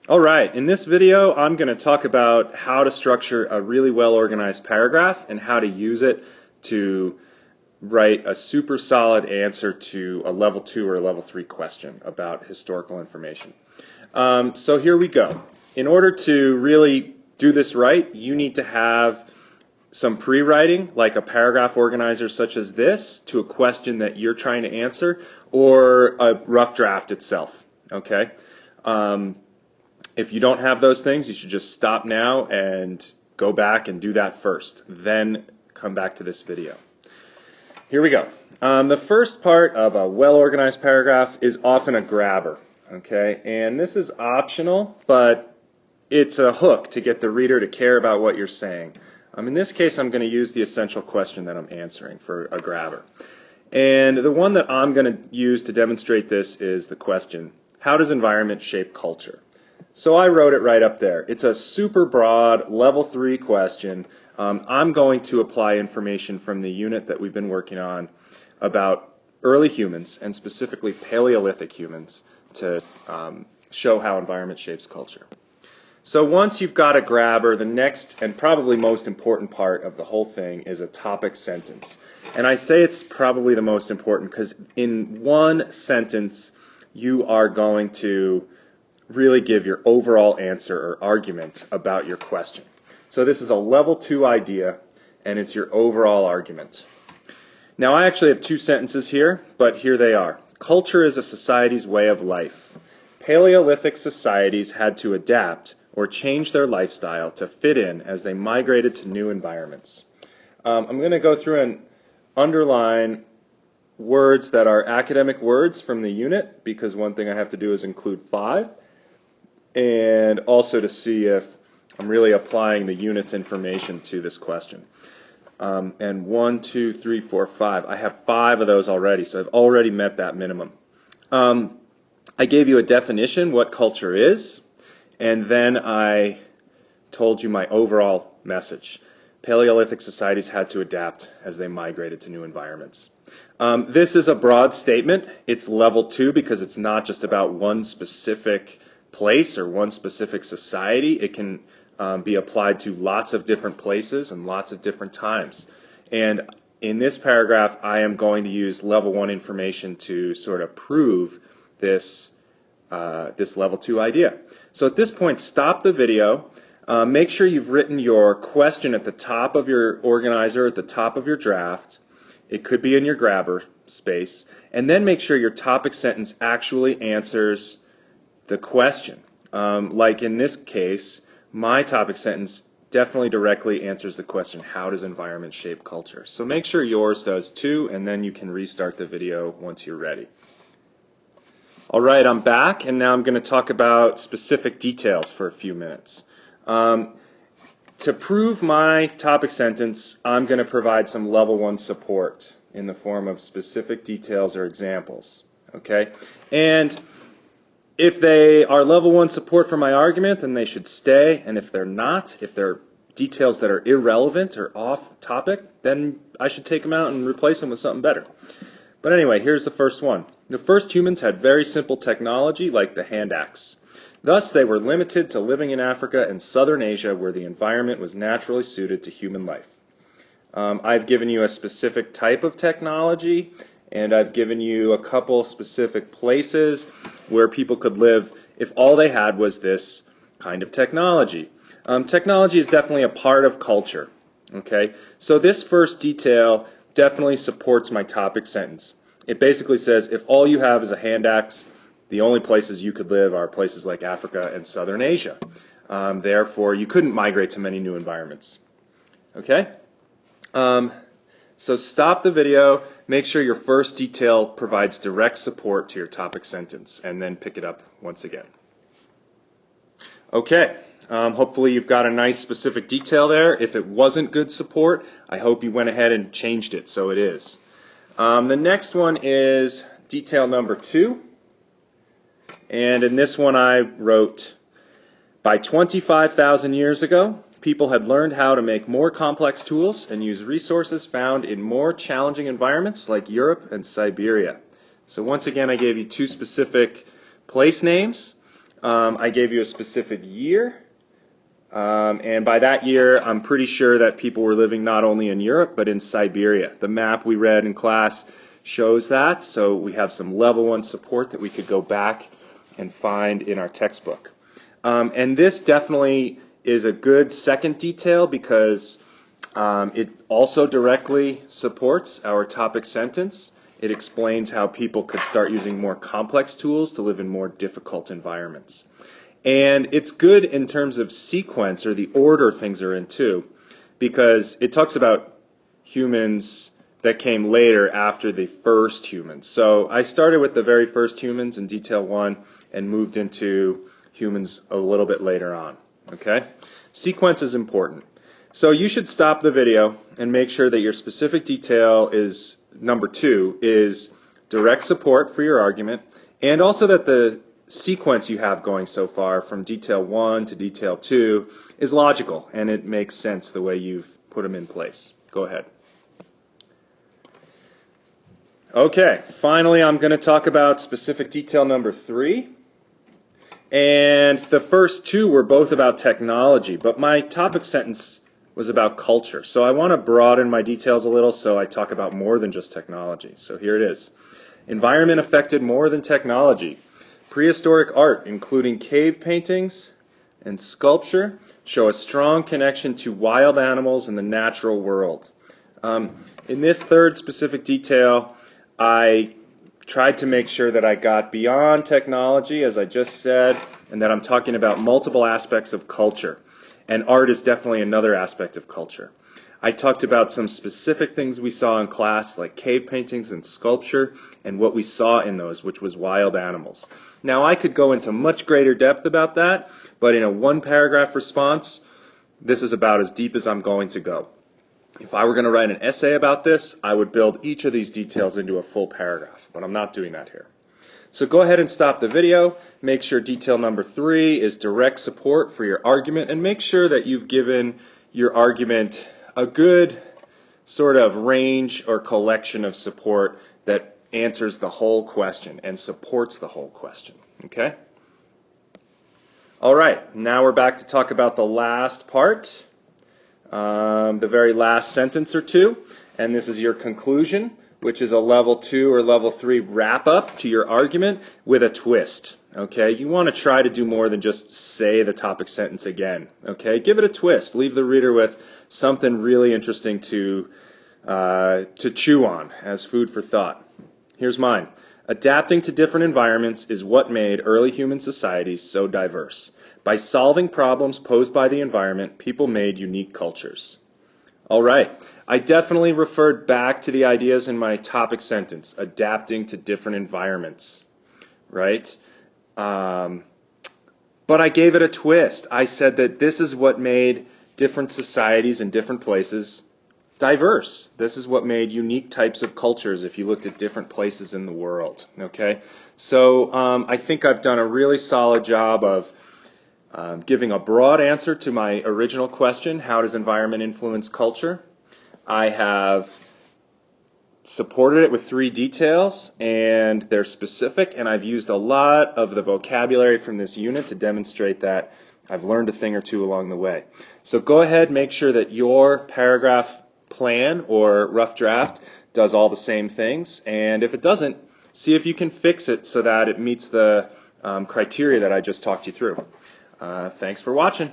Alright, in this video I'm going to talk about how to structure a really well organized paragraph and how to use it to write a super solid answer to a level 2 or a level 3 question about historical information. So here we go. In order to really do this right, you need to have some pre-writing, like a paragraph organizer such as this, to a question that you're trying to answer, or a rough draft itself. Okay? If you don't have those things, you should just stop now and go back and do that first. Then come back to this video. Here we go. The first part of a well-organized paragraph is often a grabber. Okay? And this is optional, but it's a hook to get the reader to care about what you're saying. In this case, I'm going to use the essential question that I'm answering for a grabber. And the one that I'm going to use to demonstrate this is the question, how does environment shape culture? So I wrote it right up there. It's a super broad, level 3 question. I'm going to apply information from the unit that we've been working on about early humans, and specifically Paleolithic humans, to show how environment shapes culture. So once you've got a grabber, the next and probably most important part of the whole thing is a topic sentence. And I say it's probably the most important because in one sentence you are going to really give your overall answer or argument about your question. So this is a level 2 idea, and it's your overall argument. Now I actually have 2 sentences here, but here they are. Culture is a society's way of life. Paleolithic societies had to adapt or change their lifestyle to fit in as they migrated to new environments. I'm going to go through and underline words that are academic words from the unit, because one thing I have to do is include 5. And also to see if I'm really applying the unit's information to this question. And 1, 2, 3, 4, 5. I have 5 of those already, so I've already met that minimum. I gave you a definition, what culture is, and then I told you my overall message. Paleolithic societies had to adapt as they migrated to new environments. This is a broad statement. It's level 2 because it's not just about one specific place or one specific society. It can be applied to lots of different places and lots of different times. And in this paragraph, I am going to use level 1 information to sort of prove this, this level 2 idea. So at this point, stop the video. Make sure you've written your question at the top of your organizer, at the top of your draft. It could be in your grabber space. And then make sure your topic sentence actually answers the question. Like in this case, my topic sentence definitely directly answers the question, how does environment shape culture? So make sure yours does too, and then you can restart the video once you're ready. Alright, I'm back, and now I'm going to talk about specific details for a few minutes. To prove my topic sentence, I'm going to provide some level 1 support in the form of specific details or examples. Okay? And if they are level 1 support for my argument, then they should stay, and if they're not, if they're details that are irrelevant or off topic, then I should take them out and replace them with something better. But anyway, here's the first one. The first humans had very simple technology like the hand axe. Thus, they were limited to living in Africa and southern Asia where the environment was naturally suited to human life. I've given you a specific type of technology, and I've given you a couple specific places where people could live if all they had was this kind of technology. Technology is definitely a part of culture. Okay, so this first detail definitely supports my topic sentence. It basically says if all you have is a hand axe, the only places you could live are places like Africa and southern Asia. Therefore, you couldn't migrate to many new environments. Okay? So stop the video, make sure your first detail provides direct support to your topic sentence, and then pick it up once again. Okay, hopefully you've got a nice specific detail there. If it wasn't good support, I hope you went ahead and changed it so it is. The next one is detail number 2, and in this one I wrote, by 25,000 years ago, people had learned how to make more complex tools and use resources found in more challenging environments like Europe and Siberia. So once again, I gave you 2 specific place names. I gave you a specific year. And by that year, I'm pretty sure that people were living not only in Europe, but in Siberia. The map we read in class shows that, so we have some level 1 support that we could go back and find in our textbook. And this definitely is a good second detail because it also directly supports our topic sentence. It explains how people could start using more complex tools to live in more difficult environments. And it's good in terms of sequence, or the order things are in too, because it talks about humans that came later after the first humans. So I started with the very first humans in detail 1 and moved into humans a little bit later on. Okay? Sequence is important. So you should stop the video and make sure that your specific detail is, number 2, is direct support for your argument, and also that the sequence you have going so far from detail 1 to detail 2 is logical and it makes sense the way you've put them in place. Go ahead. Okay, finally I'm going to talk about specific detail number 3. And the first 2 were both about technology, but my topic sentence was about culture. So I want to broaden my details a little so I talk about more than just technology. So here it is. Environment affected more than technology. Prehistoric art, including cave paintings and sculpture, show a strong connection to wild animals and the natural world. In this third specific detail, I tried to make sure that I got beyond technology, as I just said, and that I'm talking about multiple aspects of culture. And art is definitely another aspect of culture. I talked about some specific things we saw in class, like cave paintings and sculpture, and what we saw in those, which was wild animals. Now, I could go into much greater depth about that, but in a 1-paragraph response, this is about as deep as I'm going to go. If I were going to write an essay about this, I would build each of these details into a full paragraph, but I'm not doing that here. So go ahead and stop the video, make sure detail number 3 is direct support for your argument, and make sure that you've given your argument a good sort of range or collection of support that answers the whole question and supports the whole question. Okay? All right, now we're back to talk about the last part, the very last sentence or 2, and this is your conclusion, which is a level 2 or level 3 wrap up to your argument with a twist. Okay, you want to try to do more than just say the topic sentence again. Okay, give it a twist. Leave the reader with something really interesting to chew on as food for thought. Here's mine. Adapting to different environments is what made early human societies so diverse. By solving problems posed by the environment, people made unique cultures. All right. I definitely referred back to the ideas in my topic sentence, adapting to different environments, right? But I gave it a twist. I said that this is what made different societies in different places diverse. This is what made unique types of cultures if you looked at different places in the world, okay? So I think I've done a really solid job of giving a broad answer to my original question, how does environment influence culture? I have supported it with 3 details, and they're specific, and I've used a lot of the vocabulary from this unit to demonstrate that I've learned a thing or 2 along the way. So go ahead, make sure that your paragraph plan or rough draft does all the same things, and if it doesn't, see if you can fix it so that it meets the criteria that I just talked you through. Thanks for watching.